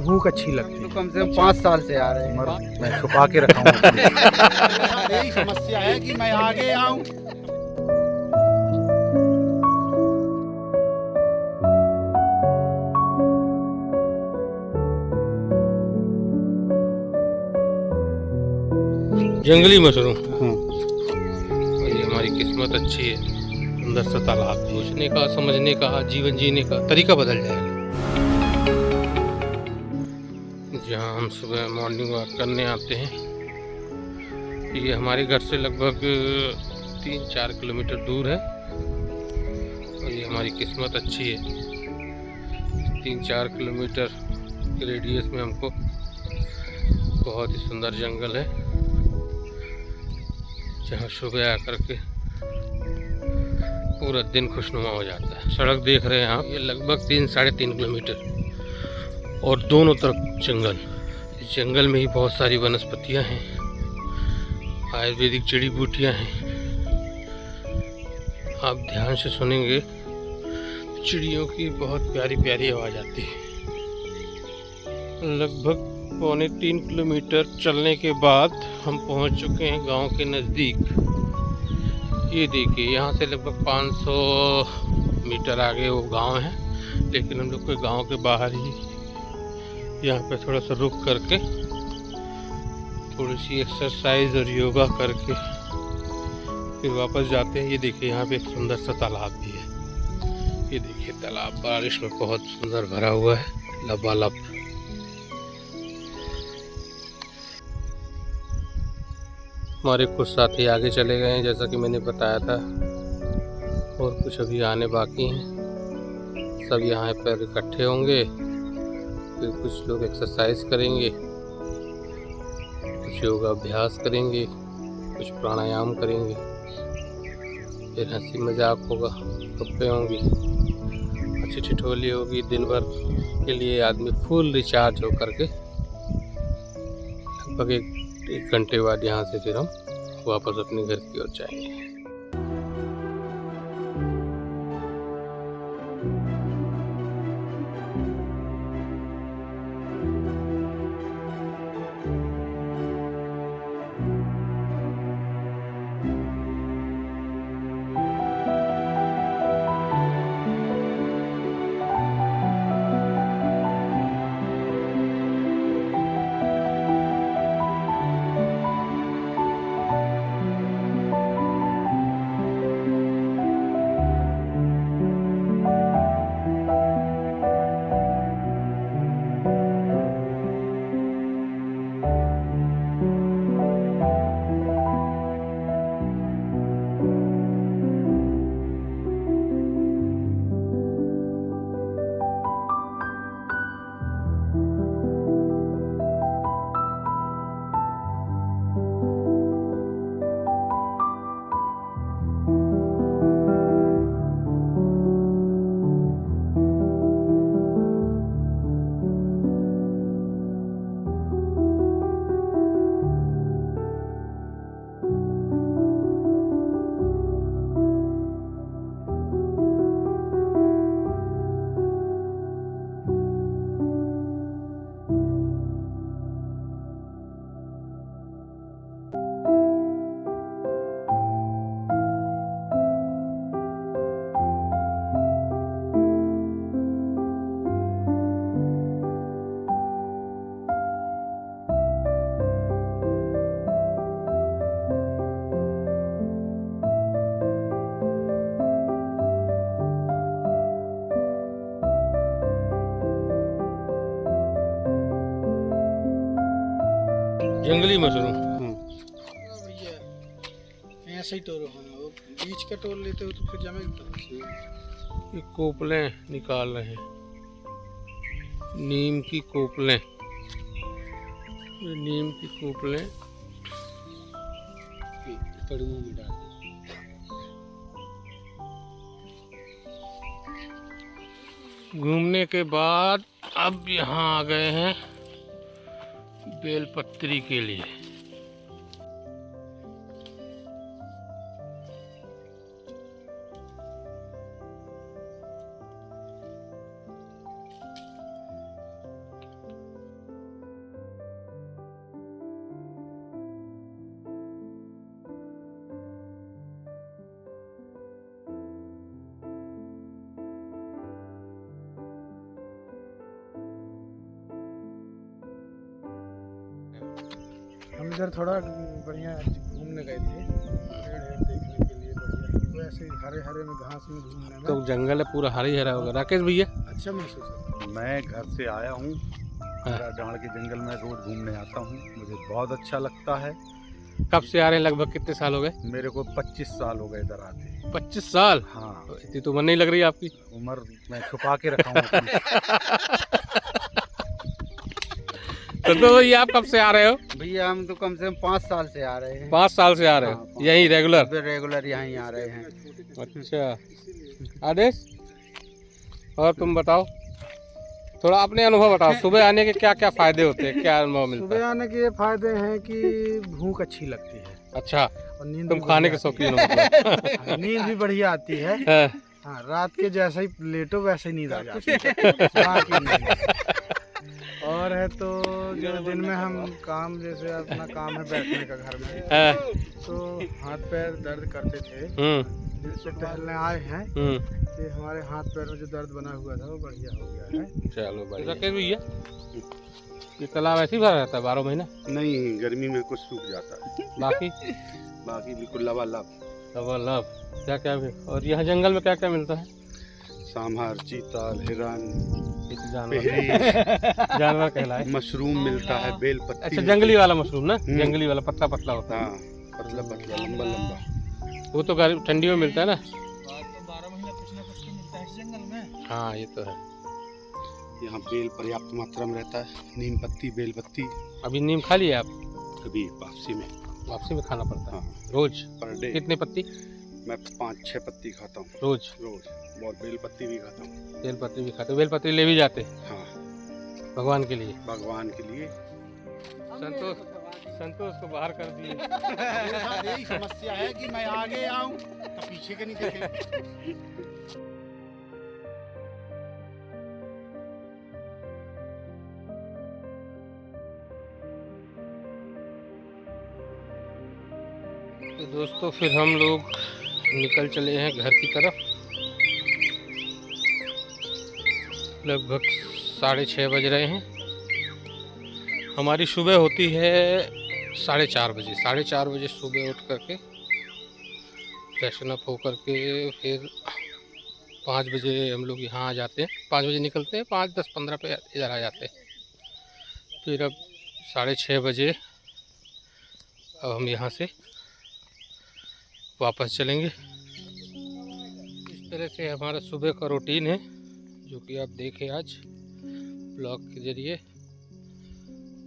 भूख अच्छी लगती तो है। कम से कम 5 साल से आ रहे हैं। मगर मैं छुपा के रखा हूँ अपने से। यही समस्या है कि मैं आगे आऊं। जंगली मशरूम। और ये हमारी किस्मत अच्छी है। सुंदर सा तालाब, सोचने का, समझने का, जीवन जीने का तरीका बदल जाएगा। जहाँ हम सुबह मॉर्निंग वॉक करने आते हैं, ये हमारे घर से लगभग 3-4 किलोमीटर दूर है। और ये हमारी किस्मत अच्छी है, 3-4 किलोमीटर के रेडियस में हमको बहुत ही सुंदर जंगल है, जहाँ सुबह आकर के पूरा दिन खुशनुमा हो जाता है। सड़क देख रहे हैं आप, ये लगभग 3-3.5 किलोमीटर और दोनों तरफ जंगल। इस जंगल में ही बहुत सारी वनस्पतियां हैं, आयुर्वेदिक जड़ी बूटियां हैं। आप ध्यान से सुनेंगे, चिड़ियों की बहुत प्यारी प्यारी आवाज आती है। लगभग 2.25 किलोमीटर चलने के बाद हम पहुंच चुके हैं गांव के नज़दीक। ये देखिए, यहाँ से लगभग 500 मीटर आगे वो गांव है, लेकिन हम लोग को गांव के बाहर ही यहाँ पे थोड़ा सा रुक करके थोड़ी सी एक्सरसाइज और योगा करके फिर वापस जाते हैं। ये देखिए, यहाँ पे एक सुंदर सा तालाब भी है। ये देखिए, तालाब बारिश में बहुत सुंदर भरा हुआ है, लबालब। हमारे कुछ साथी आगे चले गए हैं, जैसा कि मैंने बताया था, और कुछ अभी आने बाकी हैं। सब यहाँ पर इकट्ठे होंगे, फिर कुछ लोग एक्सरसाइज करेंगे, कुछ योगा अभ्यास करेंगे, कुछ प्राणायाम करेंगे, फिर हंसी मजाक होगा, गप्पे होंगी, अच्छी ठिठोली होगी। दिन भर के लिए आदमी फुल रिचार्ज होकर के लगभग एक घंटे बाद यहाँ से फिर हम वापस अपने घर की ओर जाएंगे। जंगली मशरूम। भैया ऐसे ही तोड़ो, बीच का तोड़ लेते हो तो फिर जमेगा। ये कोपलें निकाल रहे हैं, नीम की कोपलें। ये नीम की कोपलें कड़ुओं में डाल दी। घूमने के बाद अब यहाँ आ गए हैं बेलपत्री के लिए। इधर थोड़ा बढ़िया घूमने गए थे, पेड़ देखने के लिए बढ़िया, वैसे हरे हरे में घास में घूमने में तो जंगल है पूरा हरी हरा होगा। राकेश भैया अच्छा महसूस होता मैं घर से आया हूँ, डांड के जंगल में रोज घूमने आता हूँ, मुझे बहुत अच्छा लगता है। कब से आ रहे हैं, लगभग कितने साल हो गए? मेरे को 25 साल हो गए इधर आते। 25 साल? हाँ, तो इतनी तो उम्र नहीं लग रही आपकी। उम्र मैं छुपा के रखा हूँ अपनी। तो भैया आप कब से आ रहे हो? भैया हम तो कम से कम 5 साल से आ रहे हैं। 5 साल से आ रहे हो? हाँ, यहीं रेगुलर? रेगुलर यहीं आ रहे हैं। अच्छा आदेश, और तुम बताओ, थोड़ा अपने अनुभव बताओ, सुबह आने के क्या क्या फायदे होते हैं, क्या अनुभव मिलता सुबह है? आने के ये फायदे हैं कि भूख अच्छी लगती है अच्छा, और नींद तुम भी खाने के बढ़िया शौकीन हो मतलब। आती है। हाँ, नींद भी बढ़िया आती है। हाँ, हाँ, रात के जैसे ही लेटो वैसे ही नींद आ जाती है। बाकी नहीं। और है तो जो दिन में हम काम, जैसे अपना काम है बैठने का घर में, हाँ, तो हाथ पैर दर्द करते थे, जिससे टहलने आए हैं कि हमारे हाथ पैर में जो दर्द बना हुआ था वो बढ़िया हो गया है। चलो बढ़िया। राकेश भैया ये तालाब ऐसे ही भरा रहता है 12 महीना? नहीं, गर्मी में कुछ सूख जाता है, बाकी बिल्कुल लबालब। लबालब क्या क्या भी। और यहाँ जंगल में क्या क्या मिलता है? सांभर, चीतल, हिरन, ये तो जानवर पेहरी, जानवर कहलाए। मशरूम मिलता है, बेल पत्ती। अच्छा, जंगली वाला मशरूम ना, जंगली वाला पतला पतला होता है। हाँ, पतला पतला, लंबा लंबा। वो तो ठंडियों में मिलता है ना? 12 महीना कुछ ना कुछ तो मिलता है इस जंगल में। हाँ ये तो है। यहाँ बेल पर्याप्त मात्रा में रहता है, नीम पत्ती, बेल पत्ती। अभी नीम खा लिया आप? कभी वापसी में। वापसी में खाना पड़ता है? हाँ, रोज? Per day. कितने पत्ती? मैं 5-6 पत्ती खाता हूँ रोज? रोज। और बेल पत्ती भी खाता हूँ। बेल पत्ती भी खाते? बेल पत्ती ले भी जाते हैं हाँ, भगवान के लिए? भगवान के लिए। संतोष को बाहर कर दिए। यही समस्या है कि मैं आगे आऊँ तो पीछे के नहीं देखे। तो दोस्तों फिर हम लोग निकल चले हैं घर की तरफ। लगभग 6:30 बज रहे हैं। हमारी सुबह होती है 4:30 बजे। 4:30 बजे सुबह उठ करके फ्रेशन अप होकर के फिर 5 बजे हम लोग यहाँ आ जाते हैं। 5 बजे निकलते हैं, 5, 10, 15 पे इधर आ जाते हैं। फिर अब 6:30 बजे अब हम यहाँ से वापस चलेंगे। इस तरह से हमारा सुबह का रूटीन है, जो कि आप देखें आज ब्लॉग के ज़रिए।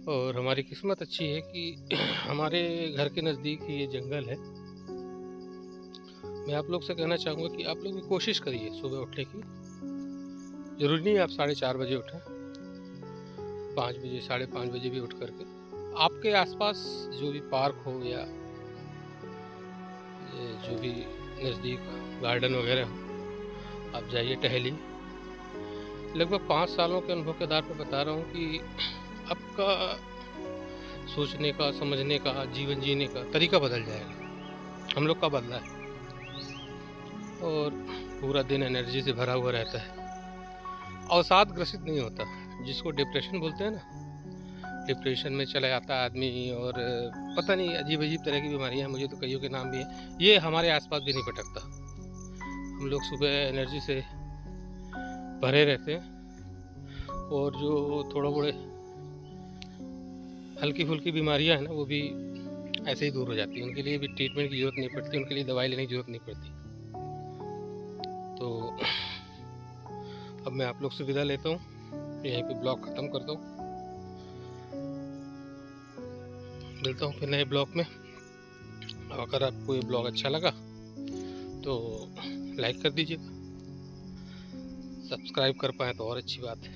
और हमारी किस्मत अच्छी है कि हमारे घर के नज़दीक ही ये जंगल है। मैं आप लोग से कहना चाहूँगा कि आप लोग भी कोशिश करिए सुबह उठने की। ज़रूरी नहीं आप 4:30 बजे उठें, 5 बजे, 5:30 बजे भी उठ करके आपके आसपास जो भी पार्क हो या जो भी नज़दीक गार्डन वगैरह हो, आप जाइए, टहलिए। लगभग 5 सालों के अनुभव के आधार पर बता रहा हूँ कि आपका सोचने का, समझने का, जीवन जीने का तरीका बदल जाएगा। हम लोग का बदला है और पूरा दिन एनर्जी से भरा हुआ रहता है, अवसाद ग्रसित नहीं होता। जिसको डिप्रेशन बोलते हैं ना, डिप्रेशन में चला जाता है आदमी और पता नहीं अजीब अजीब तरह की बीमारियां, मुझे तो कईयों के नाम भी हैं, ये हमारे आसपास भी नहीं पटकता। हम लोग सुबह एनर्जी से भरे रहते हैं और जो थोड़ा बड़े हल्की फुल्की बीमारियां हैं ना, वो भी ऐसे ही दूर हो जाती हैं। उनके लिए भी ट्रीटमेंट की ज़रूरत नहीं पड़ती, उनके लिए दवाई लेने की ज़रूरत नहीं पड़ती। तो अब मैं आप लोग से विदा लेता हूँ, यहीं पे ब्लॉग ख़त्म करता हूँ। मिलता हूँ फिर नए ब्लॉग में। अगर आपको ये ब्लॉग अच्छा लगा तो लाइक कर दीजिएगा, सब्सक्राइब कर पाएँ तो और अच्छी बात है।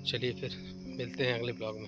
चलिए फिर मिलते हैं अगले ब्लॉग में।